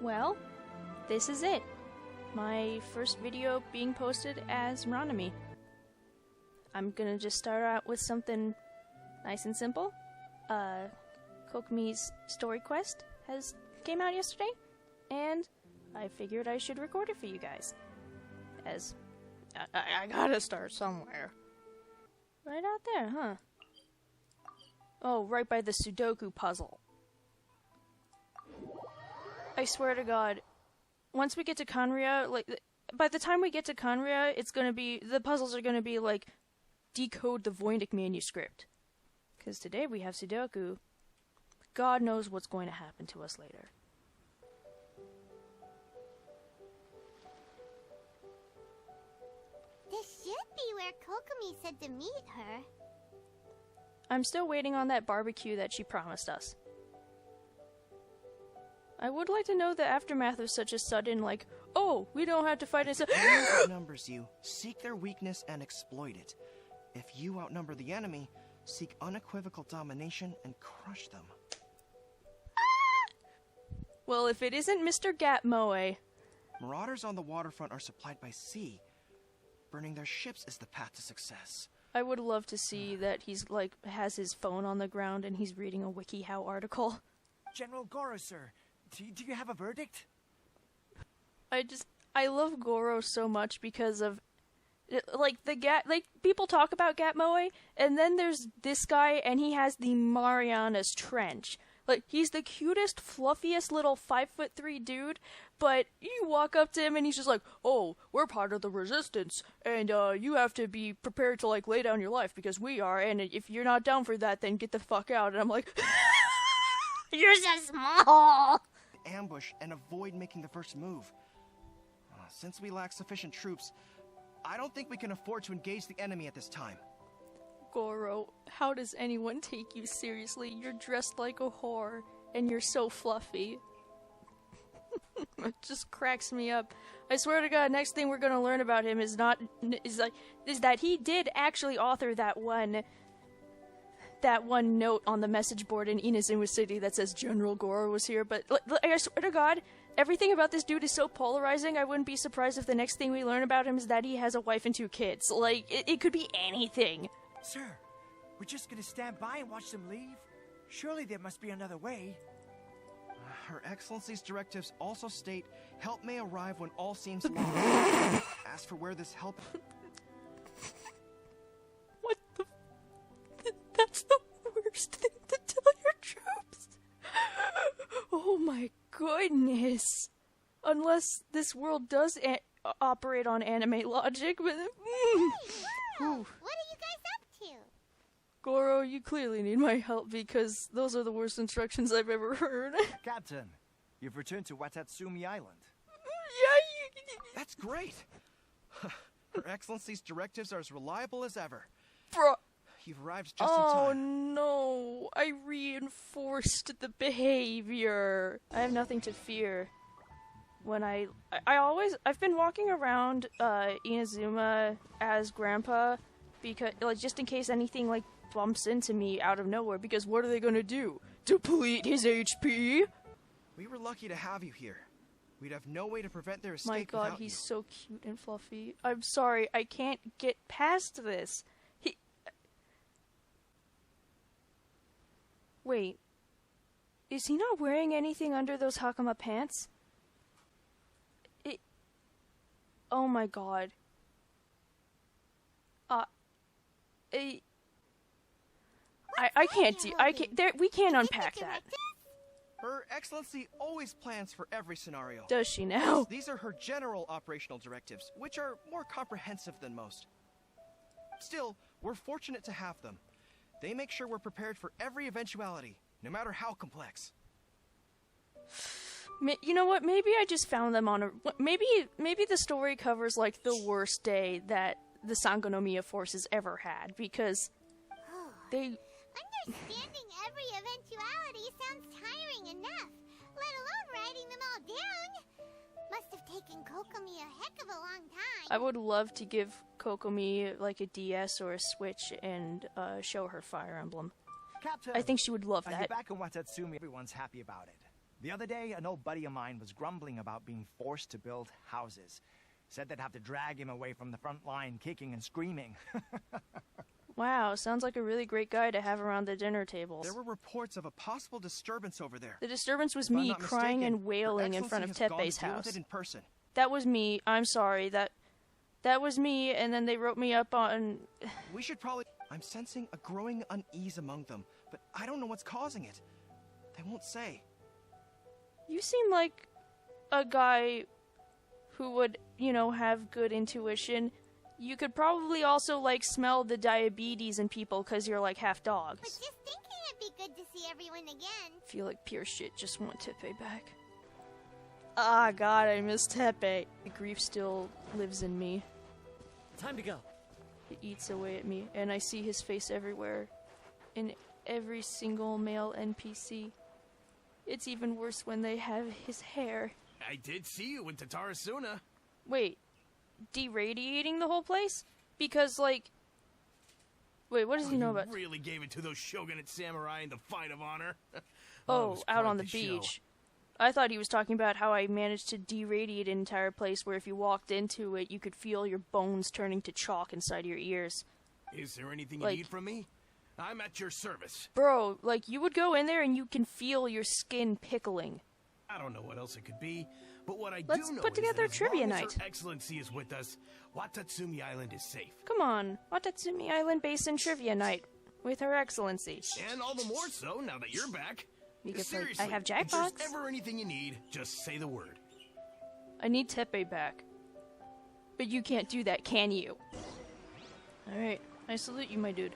Well, this is it. My first video being posted as Ranami. I'm gonna just start out with something nice and simple. Kokomi's story quest came out yesterday, and I figured I should record it for you guys. As I gotta start somewhere. Right out there, huh? Oh, right by the Sudoku puzzle. I swear to God, once we get to Kanria, like, by the time we get to Kanria, it's gonna be, the puzzles are gonna be like, decode the Voynich manuscript. Because today we have Sudoku. God knows what's going to happen to us later. This should be where Kokomi said to meet her. I'm still waiting on that barbecue that she promised us. I would like to know the aftermath of such a sudden, like, oh, we don't have to fight it. Outnumbers you, seek their weakness and exploit it. If you outnumber the enemy, seek unequivocal domination and crush them. Well, if it isn't Mr. Gatmoe. Marauders on the waterfront are supplied by sea. Burning their ships is the path to success. I would love to see that he's, like, has his phone on the ground and he's reading a WikiHow article. General Goro, sir, do you have a verdict? I love Goro so much because of, like, people talk about Gatmoe, and then there's this guy, and he has the Marianas Trench. Like, he's the cutest, fluffiest little 5'3" dude, but you walk up to him and he's just like, oh, we're part of the resistance, and you have to be prepared to, like, lay down your life because we are, and if you're not down for that, then get the fuck out. And I'm like, you're so small! Ambush and avoid making the first move. Since we lack sufficient troops, I don't think we can afford to engage the enemy at this time. Goro, how does anyone take you seriously? You're dressed like a whore, and you're so fluffy. It just cracks me up. I swear to God, next thing we're gonna learn about him is that he did actually author that one note on the message board in Inazuma City that says General Goro was here. But I swear to God, everything about this dude is so polarizing. I wouldn't be surprised if the next thing we learn about him is that he has a wife and 2 kids. Like, it could be anything. Sir, we're just gonna stand by and watch them leave? Surely there must be another way. Her Excellency's directives also state help may arrive when all seems lost. As for where this help... What the... That's the worst thing to tell your troops. Oh my goodness. Unless this world does operate on anime logic, but... What are you guys up to? Goro, you clearly need my help because those are the worst instructions I've ever heard. Captain, you've returned to Watatsumi Island. Yeah, That's great! Her Excellency's directives are as reliable as ever. Bro. You've arrived just in Oh time. no, I reinforced the behavior. I have nothing to fear. When I've been walking around Inazuma as Grandpa because, like, just in case anything, like, bumps into me out of nowhere, because what are they gonna do? Deplete his HP? We were lucky to have you here. We'd have no way to prevent their escape. My God, without he's you. so cute and fluffy. I'm sorry, I can't get past this. Wait, is he not wearing anything under those Hakama pants? Oh my God. We can't unpack that. Her Excellency always plans for every scenario. Does she now? These are her general operational directives, which are more comprehensive than most. Still, we're fortunate to have them. They make sure we're prepared for every eventuality, no matter how complex. You know what? Maybe I just found them on a... Maybe the story covers, like, the worst day that the Sangonomiya forces ever had, because they... Understanding every eventuality sounds tiring enough, let alone writing them all down. Must have taken Kokomi a heck of a long time. I would love to give Kokomi, like, a DS or a Switch and show her Fire Emblem. Captain, I think she would love you're that. back in Watatsumi. Everyone's happy about it. The other day, an old buddy of mine was grumbling about being forced to build houses. Said they'd have to drag him away from the front line, kicking and screaming. Wow, sounds like a really great guy to have around the dinner tables. There were reports of a possible disturbance over there. The disturbance was If I'm me not crying mistaken, and wailing Her in front of Excellency has gone Tepe's to deal with house. it in person. That was me. I'm sorry. That was me, and then they wrote me up on... We should probably... I'm sensing a growing unease among them, but I don't know what's causing it. They won't say. You seem like a guy who would, you know, have good intuition. You could probably also, like, smell the diabetes in people because you're, like, half But dogs. just thinking it'd be good to see everyone again. Feel like pure shit, just want Tepe back. Ah, God, I miss Tepe. The grief still lives in me. Time to go. It eats away at me, and I see his face everywhere. In every single male NPC. It's even worse when they have his hair. I did see you in Tatarasuna. Wait, deradiating the whole place? Because, like... Wait, what does he know about... Really gave it to those shogunate samurai in the fight of honor. It Oh, was out quite on the show. beach. I thought he was talking about how I managed to deradiate an entire place where if you walked into it, you could feel your bones turning to chalk inside your ears. Is there anything Like- you need from me? I'm at your service. Bro, like, you would go in there and you can feel your skin pickling. I don't know what else it could be, but what I Let's do know put is together that a trivia as long as night. Her Excellency is with us, Watatsumi Island is safe. Come on, Watatsumi Island Basin Trivia Night with Her Excellency. And all the more so now that you're back. You could play- Seriously, I have if there's jackpots. ever anything you need, just say the word. I need Tepe back. But you can't do that, can you? Alright, I salute you, my dude.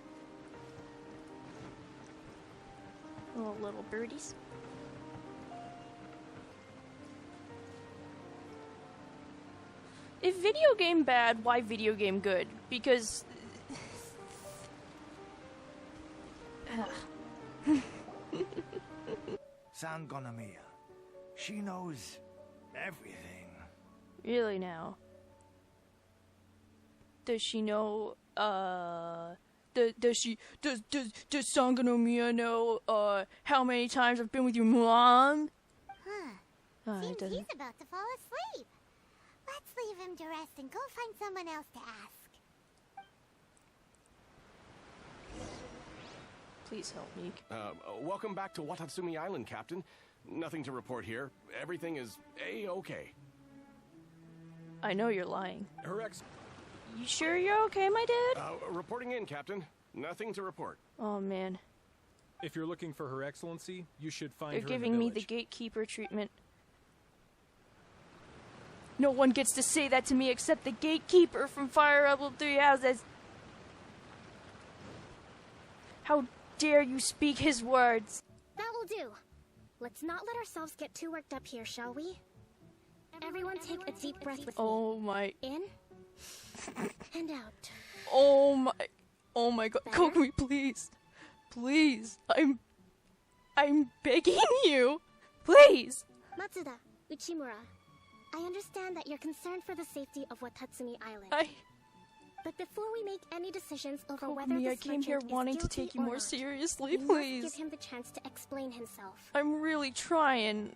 Oh, little birdies. If video game bad, why video game good? Because... Sangonomiya. She knows everything. Really now? Does she know, does Sangonomiya know, how many times I've been with your mom? Huh. It Seems doesn't. he's about to fall asleep. Let's leave him to rest and go find someone else to ask. Please help me. Welcome back to Watatsumi Island, Captain. Nothing to report here. Everything is A-okay. I know you're lying. Her ex... You sure you're okay, my dude? reporting in, Captain. Nothing to report. Oh, man. If you're looking for Her Excellency, you should find They're her giving in the me the village. gatekeeper treatment. No one gets to say that to me except the gatekeeper from Fire Emblem Three Houses. How dare you speak his words? That will do. Let's not let ourselves get too worked up here, shall we? Everyone take a deep breath with Oh my, me. In and out. oh my god. Better? Kokomi, please. Please. I'm begging you. Please. Matsuda, Uchimura, I understand that you're concerned for the safety of Watatsumi Island. But before we make any decisions over whether Kokomi, I this came here merchant is wanting to guilty take you or more not, seriously, we please. must give him the chance to explain himself. I'm really trying,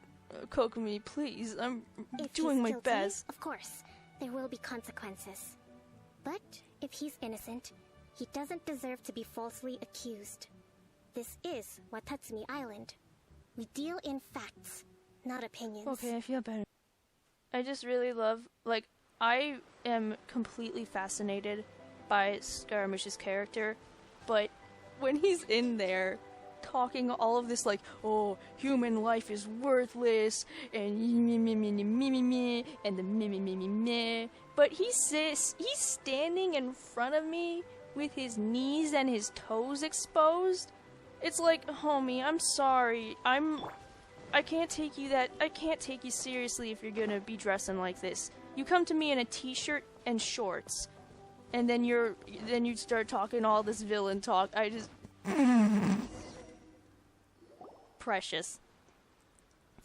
Kokomi, please. I'm If doing he's my guilty, best. Of course, there will be consequences. But if he's innocent, he doesn't deserve to be falsely accused. This is Watatsumi Island. We deal in facts, not opinions. Okay, I feel better. I just really love, like, I am completely fascinated by Scaramouche's character, but when he's in there talking all of this, like, oh, human life is worthless, and me, and the me, but he's standing in front of me with his knees and his toes exposed. It's like, homie, I'm sorry. I can't take you seriously if you're gonna be dressing like this. You come to me in a t-shirt and shorts, and then you start talking all this villain talk. I just precious.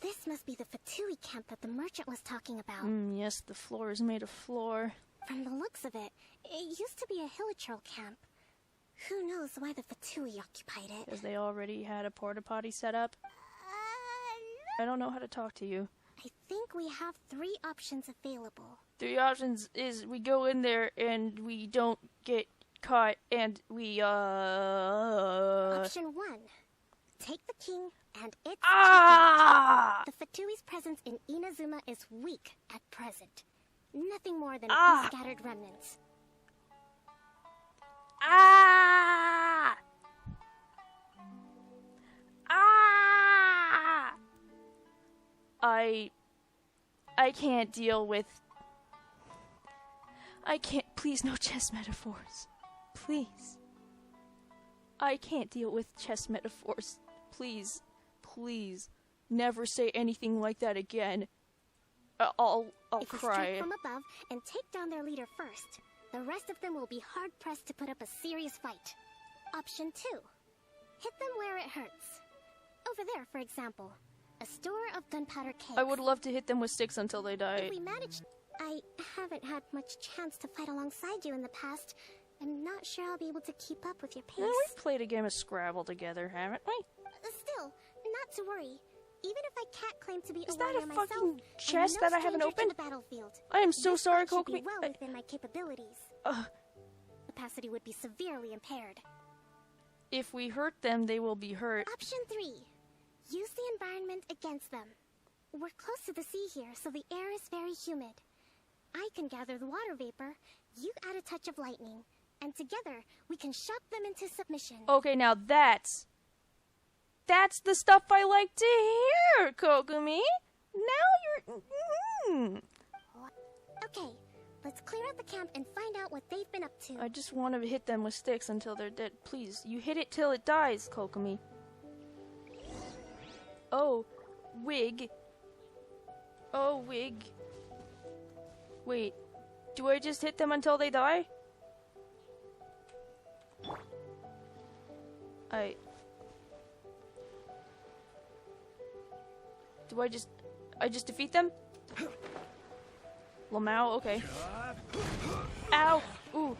This must be the Fatui camp that the merchant was talking about. Yes, the floor is made of floor. From the looks of it, it used to be a hilichurl camp. Who knows why the Fatui occupied it? Because they already had a porta potty set up. I don't know how to talk to you. I think we have 3 options available. 3 options is we go in there and we don't get caught and we Option 1. Take the king and its Ah! The Fatui's presence in Inazuma is weak at present. Nothing more than a few scattered remnants. Ah! Ah! I can't deal with... I can't... Please, no chess metaphors. Please. I can't deal with chess metaphors. Please. Please. Never say anything like that again. I'll if cry. you strike from above and take down their leader first, the rest of them will be hard-pressed to put up a serious fight. Option 2. Hit them where it hurts. Over there, for example. A store of gunpowder cakes. I would love to hit them with sticks until they die. If we manage... I haven't had much chance to fight alongside you in the past. I'm not sure I'll be able to keep up with your pace. Well, we've played a game of Scrabble together, haven't we? Still, not to worry. Even if I can't claim to be Is a that warrior a myself, fucking I'm chest no that I haven't stranger to opened? the battlefield. I am so This sorry, fight should be Kokomi. well within my capabilities. Capacity would be severely impaired. If we hurt them, they will be hurt. Option 3. Use the environment against them. We're close to the sea here, so the air is very humid. I can gather the water vapor, you add a touch of lightning, and together we can shock them into submission. Okay, now that's the stuff I like to hear, Kokomi. Now you're... Okay, let's clear out the camp and find out what they've been up to. I just want to hit them with sticks until they're dead. Please, you hit it till it dies, Kokomi. Oh, wig. Oh, wig. Wait, do I just hit them until they die? Do I just defeat them? Lamau, okay. Ow! Ooh.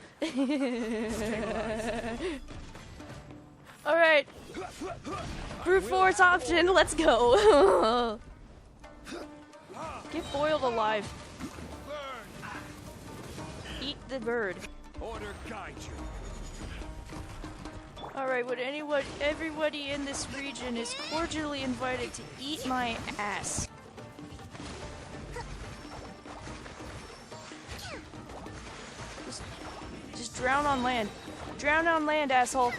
Alright. Brute force option, let's go. Get boiled alive. Eat the bird. Order guide you. Alright, everybody in this region is cordially invited to eat my ass. Just drown on land. Drown on land, asshole.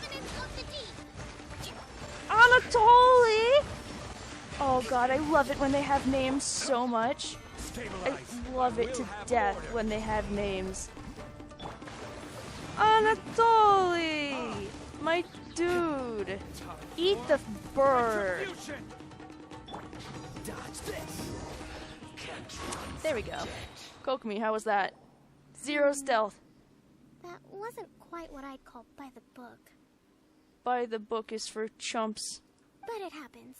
Anatoly! Oh god, I love it when they have names so much. I love it to death when they have names. Anatoly! My dude! Eat the bird! There we go. Kokomi, how was that? 0 stealth. That wasn't quite what I'd call by the book. By the book is for chumps. But it happens.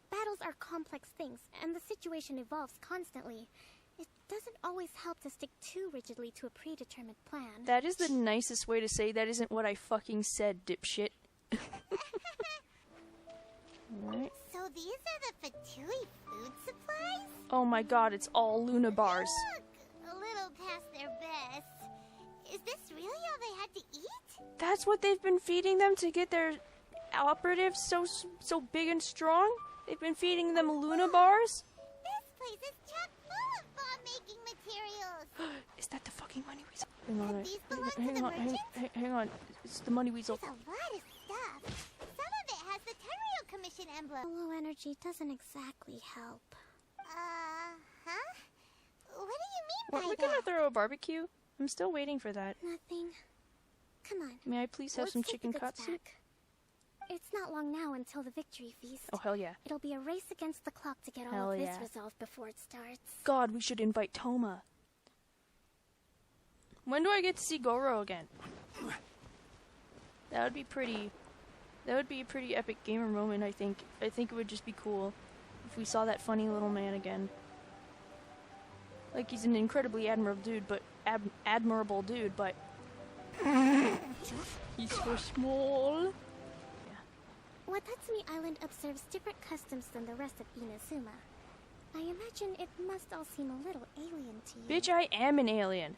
Battles are complex things, and the situation evolves constantly. It doesn't always help to stick too rigidly to a predetermined plan. That is the nicest way to say that isn't what I fucking said, dipshit. Alright. So these are the Fatui food supplies? Oh my god, it's all Luna bars. Look, a little past their best. Is this really all they had to eat? That's what they've been feeding them to get their operatives so big and strong? They've been feeding them Luna bars? This place is chock full of bomb-making materials. Is that the fucking money weasel? And these belong to the merchants? Hang on. It's the money weasel. There's a lot of stuff. Some of it has the Terrio Commission emblem. Low energy doesn't exactly help. Huh? What do you mean We're by we that? gonna throw a barbecue? I'm still waiting for that. Nothing. Come on. May I please have Let's some take chicken the goods katsu? back. It's not long now until the victory feast. Oh, hell yeah. It'll be a race against the clock to get all Hell of this yeah. resolved before it starts. God, we should invite Toma. When do I get to see Goro again? That would be pretty... That would be a pretty epic gamer moment, I think. I think it would just be cool if we saw that funny little man again. Like, he's an incredibly admirable dude, but... He's so small. Yeah. Watatsumi Island observes different customs than the rest of Inazuma. I imagine it must all seem a little alien to you. Bitch, I am an alien.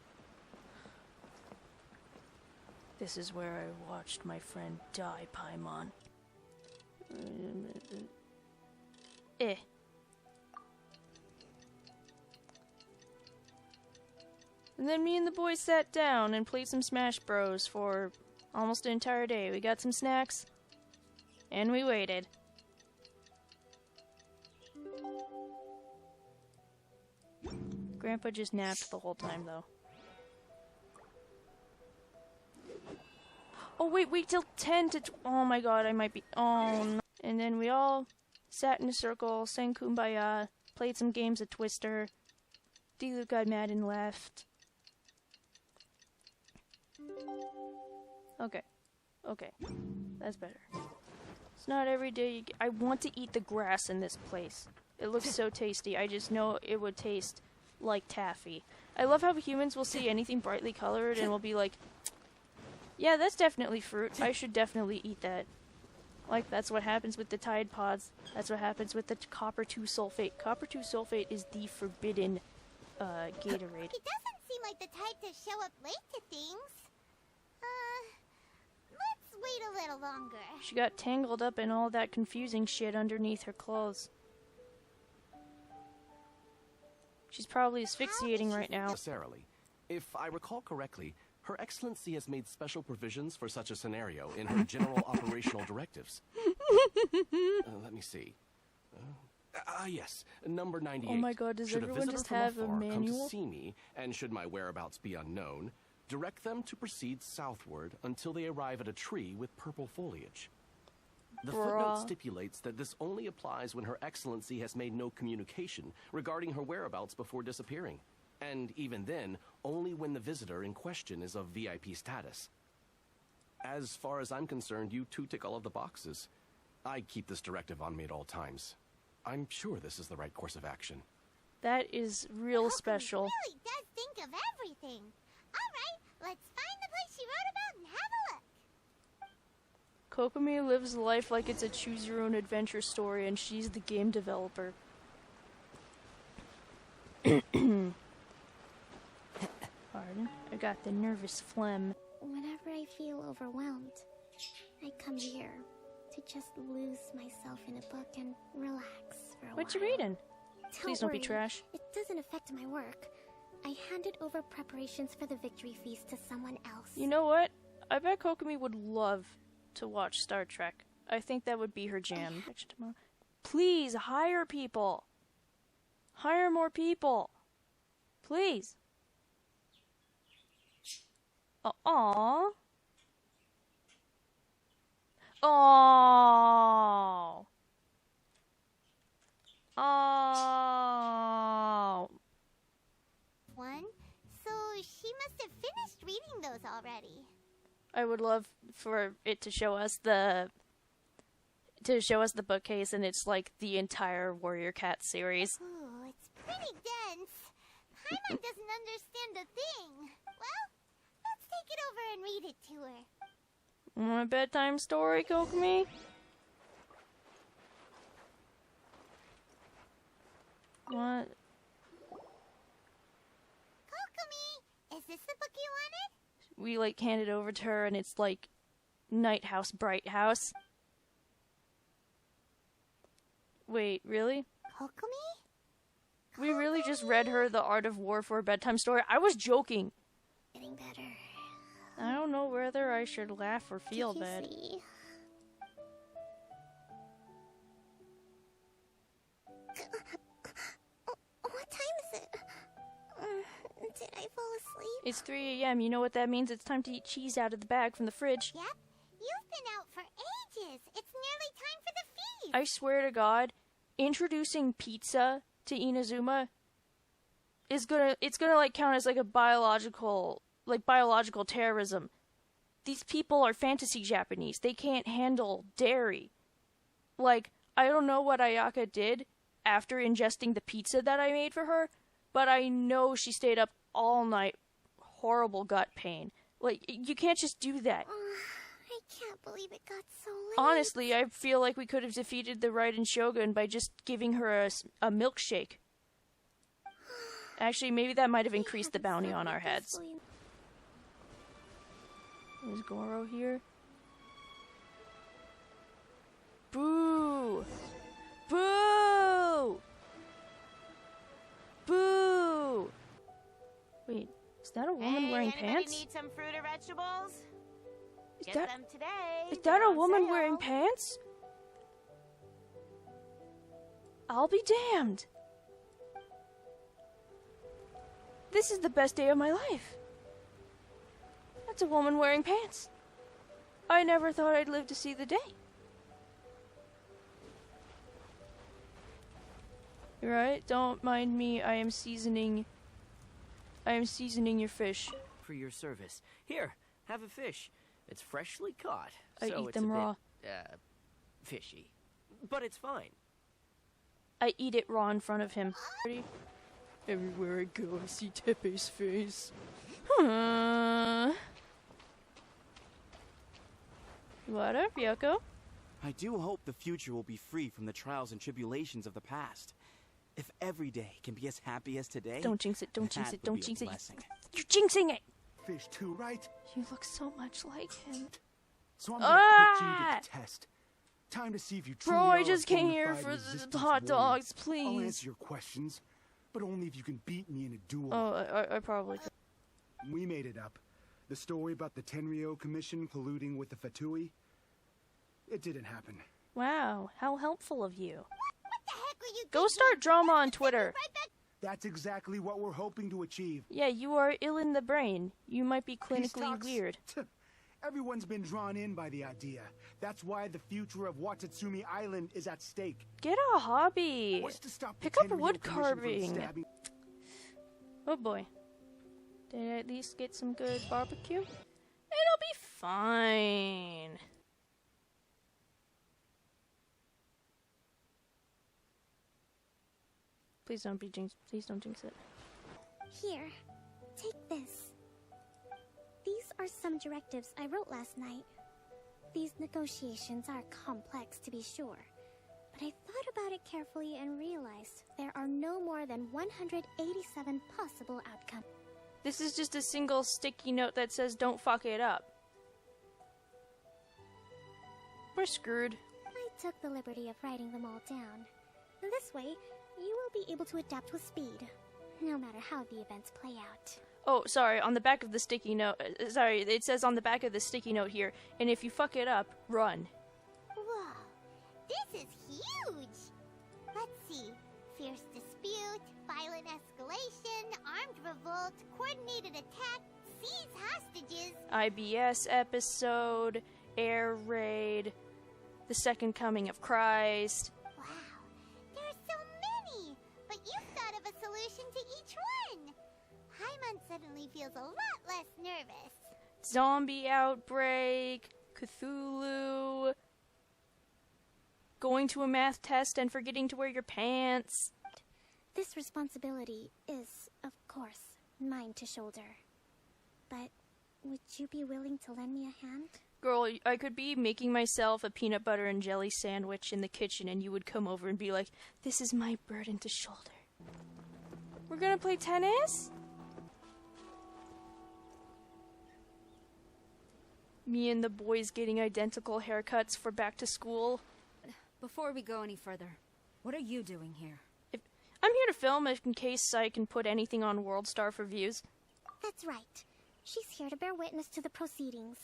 This is where I watched my friend die, Paimon. Eh. And then me and the boys sat down and played some Smash Bros. For almost an entire day. We got some snacks, and we waited. Grandpa just napped the whole time, though. Oh, wait till 10 to... Oh my god, I might be... Oh, no. And then we all sat in a circle, sang Kumbaya, played some games of Twister. D-Luke got mad and left. Okay. Okay. That's better. It's not every day you get... I want to eat the grass in this place. It looks so tasty. I just know it would taste like taffy. I love how humans will see anything brightly colored and will be like, yeah, that's definitely fruit. I should definitely eat that. Like, that's what happens with the Tide Pods. That's what happens with the copper 2 sulfate. Copper 2 sulfate is the forbidden Gatorade. He doesn't seem like the type to show up late to things. Let's wait a little longer. She got tangled up in all that confusing shit underneath her clothes. She's probably asphyxiating right now. Necessarily. If I recall correctly, Her Excellency has made special provisions for such a scenario in her general operational directives. Let me see. Yes, number 98. Oh my god, does should everyone a just visitor have from a afar come manual? to see me, and should my whereabouts be unknown, direct them to proceed southward until they arrive at a tree with purple foliage. The footnote stipulates that this only applies when Her Excellency has made no communication regarding her whereabouts before disappearing, and even then, only when the visitor in question is of VIP status. As far as I'm concerned, you two tick all of the boxes. I keep this directive on me at all times. I'm sure this is the right course of action. That is real Kokomi special. really does think of everything. All right, let's find the place she wrote about and have a look. Kokomi lives life like it's a choose-your-own-adventure story, and she's the game developer. Pardon? I got the nervous phlegm. Whenever I feel overwhelmed, I come here to just lose myself in a book and relax for a What you while. reading? Please don't be worry, trash. It doesn't affect my work. I handed over preparations for the victory feast to someone else. You know what? I bet Kokomi would love to watch Star Trek. I think that would be her jam. Please, hire people. Hire more people. Please. Aww. Oh. Oh. One, so she must have finished reading those already. I would love for it to show us the bookcase, and it's like the entire Warrior Cat series. Ooh, it's pretty dense. Paimon doesn't understand a thing. Well, let's take it over and read it to her. Want a bedtime story, Kokomi? What? Kokomi, is this the book you wanted? We like hand it over to her, and it's like Night House, Bright House. Wait, really? Kokomi? We really just read her The Art of War for a bedtime story? I was joking. Getting better. I don't know whether I should laugh or feel Did you bad. see? What time is it? Did I fall asleep? It's 3 a.m. You know what that means? It's time to eat cheese out of the bag from the fridge. Yep, you've been out for ages. It's nearly time for the feast. I swear to God, introducing pizza to Inazuma is gonna like count as like a biological terrorism. These people are fantasy Japanese. They can't handle dairy. Like, I don't know what Ayaka did after ingesting the pizza that I made for her, but I know she stayed up all night. Horrible gut pain. Like, you can't just do that. I can't believe it got so late. Honestly, I feel like we could have defeated the Raiden Shogun by just giving her a milkshake. Actually, maybe that might have increased the bounty on our heads. Is Goro here? Boo! Boo! Boo! Wait, is that a woman wearing pants? Need some fruit or vegetables? Is Get them today. Is that a woman wearing pants? I'll be damned. This is the best day of my life. That's a woman wearing pants. I never thought I'd live to see the day. You're right, don't mind me. I am seasoning your fish. For your service. Here, have a fish. It's freshly caught. I so eat it's them a raw. Bit, fishy. But it's fine. I eat it raw in front of him. Everywhere I go, I see Tepe's face. What up, Yoko? I do hope the future will be free from the trials and tribulations of the past. If every day can be as happy as today... Don't jinx it, don't jinx that it, don't would be a jinx it. blessing. You're jinxing it! Fish too, right? You look so much like him. So I'm gonna put you to the test. Time to see if you truly Bro, are I just a came bona here fide for the resistance hot warrior. dogs, I'll please. answer your questions, but only if you can beat me in a duel. Oh, I probably could. We made it up. The story about the Tenryo Commission colluding with the Fatui, it didn't happen. Wow, how helpful of you. What the heck were you Go thinking? start drama on Twitter. Right back. That's exactly what we're hoping to achieve. Yeah, you are ill in the brain. You might be Peace clinically talks? weird. Everyone's been drawn in by the idea. That's why the future of Watatsumi Island is at stake. Get a hobby. What's to stop the Pick up Tenryo wood Commission from carving. stabbing- Oh boy. Did I at least get some good barbecue? It'll be fine. Please don't be jinx. Please don't jinx it. Here, take this. These are some directives I wrote last night. These negotiations are complex, to be sure, but I thought about it carefully and realized there are no more than 187 possible outcomes. This is just a single sticky note that says don't fuck it up. We're screwed. I took the liberty of writing them all down. This way, you will be able to adapt with speed, no matter how the events play out. Oh, sorry, on the back of the sticky note, sorry, it says on the back of the sticky note here, and if you fuck it up, run. Whoa, this is huge. Let's see. Fierce dispute, violent escalation, armed revolt, coordinated attack, seize hostages. IBS episode, air raid, the second coming of Christ. Wow, there are so many. But you thought of a solution to each one. Paimon suddenly feels a lot less nervous. Zombie outbreak, Cthulhu, going to a math test and forgetting to wear your pants. This responsibility is, of course, mine to shoulder. But would you be willing to lend me a hand? Girl, I could be making myself a peanut butter and jelly sandwich in the kitchen and you would come over and be like, this is my burden to shoulder. We're gonna play tennis? Me and the boys getting identical haircuts for back to school. Before we go any further, what are you doing here? I'm here to film in case I can put anything on WorldStar for views. That's right. She's here to bear witness to the proceedings.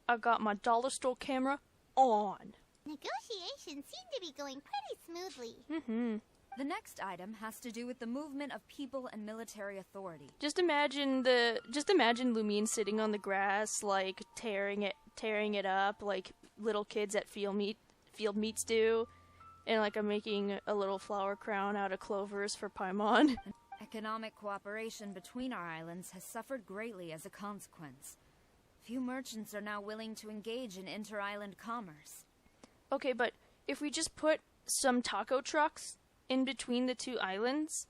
I got my dollar store camera on. Negotiations seem to be going pretty smoothly. Mm-hmm. The next item has to do with the movement of people and military authority. Just imagine Lumine sitting on the grass, like tearing it up, like little kids at field meets do, and like I'm making a little flower crown out of clovers for Paimon. Economic cooperation between our islands has suffered greatly as a consequence. Few merchants are now willing to engage in inter-island commerce. Okay, but if we just put some taco trucks in between the two islands,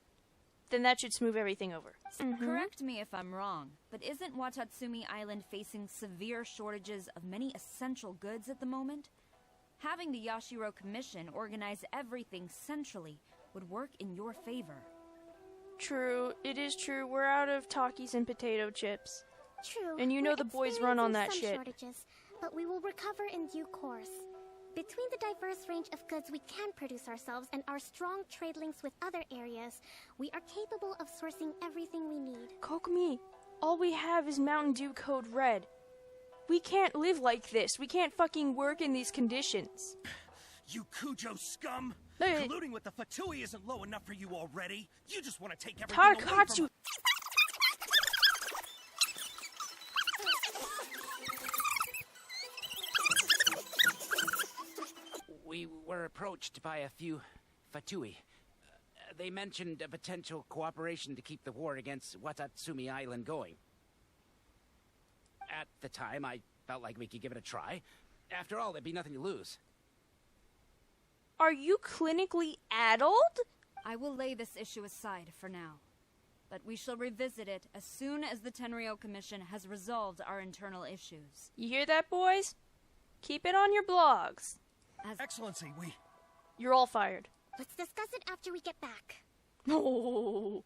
then that should smooth everything over. Correct me if I'm wrong, but isn't Watatsumi Island facing severe shortages of many essential goods at the moment? Having the Yashiro Commission organize everything centrally would work in your favor. True, it is true. We're out of Takis and potato chips. True. And you know the boys run on that some shit. Shortages, but we will recover in due course. Between the diverse range of goods we can produce ourselves and our strong trade links with other areas, we are capable of sourcing everything we need. Kokomi, all we have is Mountain Dew Code Red. We can't live like this. We can't fucking work in these conditions. You Kujo scum! Hey. Colluding with the Fatui isn't low enough for you already. You just want to take everything away from Takatsu! We were approached by a few Fatui. They mentioned a potential cooperation to keep the war against Watatsumi Island going. At the time, I felt like we could give it a try. After all, there'd be nothing to lose. Are you clinically addled? I will lay this issue aside for now. But we shall revisit it as soon as the Tenryou Commission has resolved our internal issues. You hear that, boys? Keep it on your blogs. Excellency, You're all fired. Let's discuss it after we get back. Oh.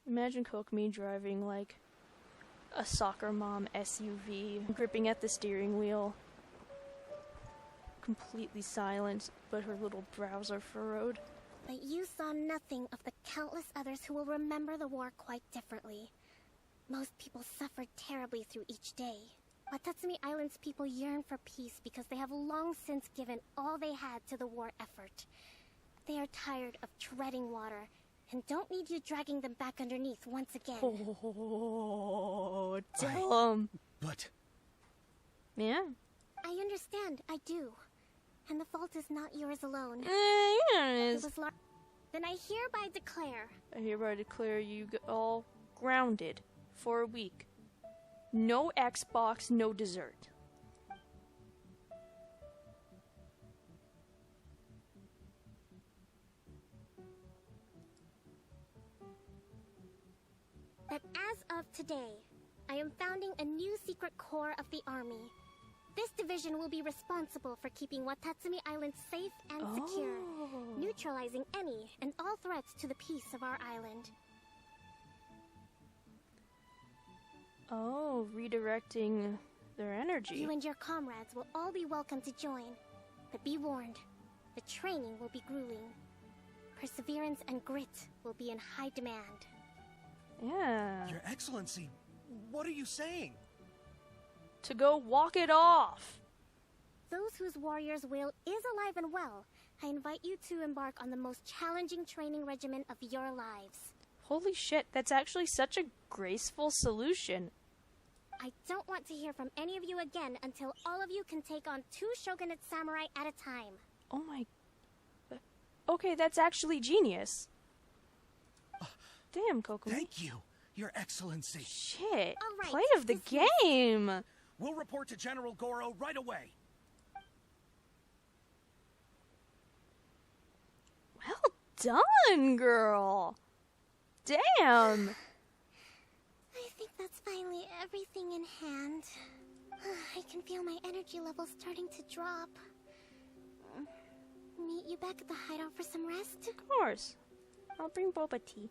Imagine Kokomi driving like a soccer mom SUV, gripping at the steering wheel. Completely silent, but her little brows are furrowed. But you saw nothing of the countless others who will remember the war quite differently. Most people suffered terribly through each day. Watatsumi Island's people yearn for peace because they have long since given all they had to the war effort. They are tired of treading water and don't need you dragging them back underneath once again. Oh, dumb. But... Yeah. I understand, I do. And the fault is not yours alone. Yeah, it is. Then I hereby declare... I hereby declare you all grounded for a week. No Xbox, no dessert. That as of today, I am founding a new secret corps of the army. This division will be responsible for keeping Watatsumi Island safe and secure, neutralizing any and all threats to the peace of our island. Oh, redirecting their energy. You and your comrades will all be welcome to join, but be warned, the training will be grueling. Perseverance and grit will be in high demand. Yeah. Your Excellency, what are you saying? To go walk it off. Those whose warrior's will is alive and well, I invite you to embark on the most challenging training regimen of your lives. Holy shit, that's actually such a graceful solution. I don't want to hear from any of you again until all of you can take on 2 shogunate samurai at a time. Oh my... Okay, that's actually genius. Damn, Kokomi. Thank you, Your Excellency. Shit. All right, Play of the game. We'll report to General Goro right away. Well done, girl. Damn. I think that's finally everything in hand. I can feel my energy levels starting to drop. Meet you back at the hideout for some rest? Of course. I'll bring boba tea.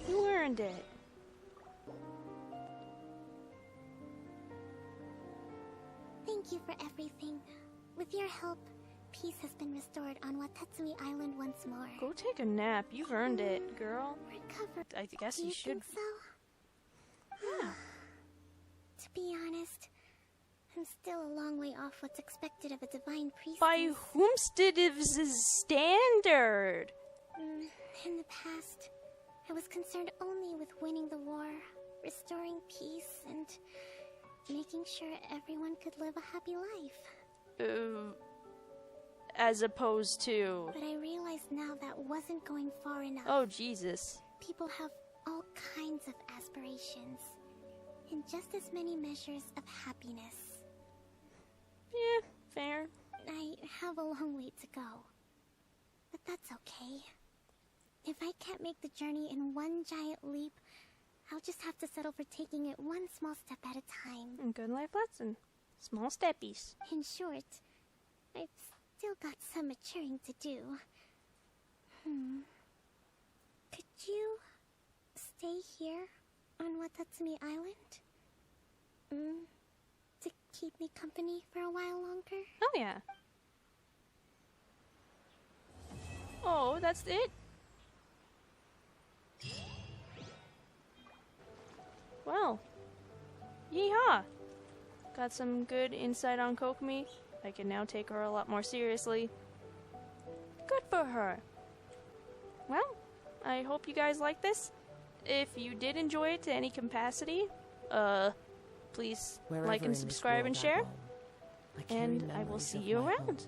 You earned it. Thank you for everything. With your help, peace has been restored on Watatsumi Island once more. Go take a nap. You've earned it, girl. Recover. I guess you should. Think so? Yeah. To be honest, I'm still a long way off what's expected of a divine priestess. By whomstediv's standard? In the past, I was concerned only with winning the war, restoring peace, and making sure everyone could live a happy life. As opposed to... But I realized now that wasn't going far enough. Oh, Jesus. People have all kinds of aspirations, and just as many measures of happiness. Yeah, fair. I have a long way to go, but that's okay. If I can't make the journey in one giant leap, I'll just have to settle for taking it one small step at a time. Good life lesson. Small steppies. In short, I've still got some maturing to do. Could you stay here on Watatsumi Island? To keep me company for a while longer? Oh, yeah. Oh, that's it? Well, yeehaw! Got some good insight on Kokomi. I can now take her a lot more seriously. Good for her. Well, I hope you guys like this. If you did enjoy it to any capacity, please like and subscribe and share. And I will see you around.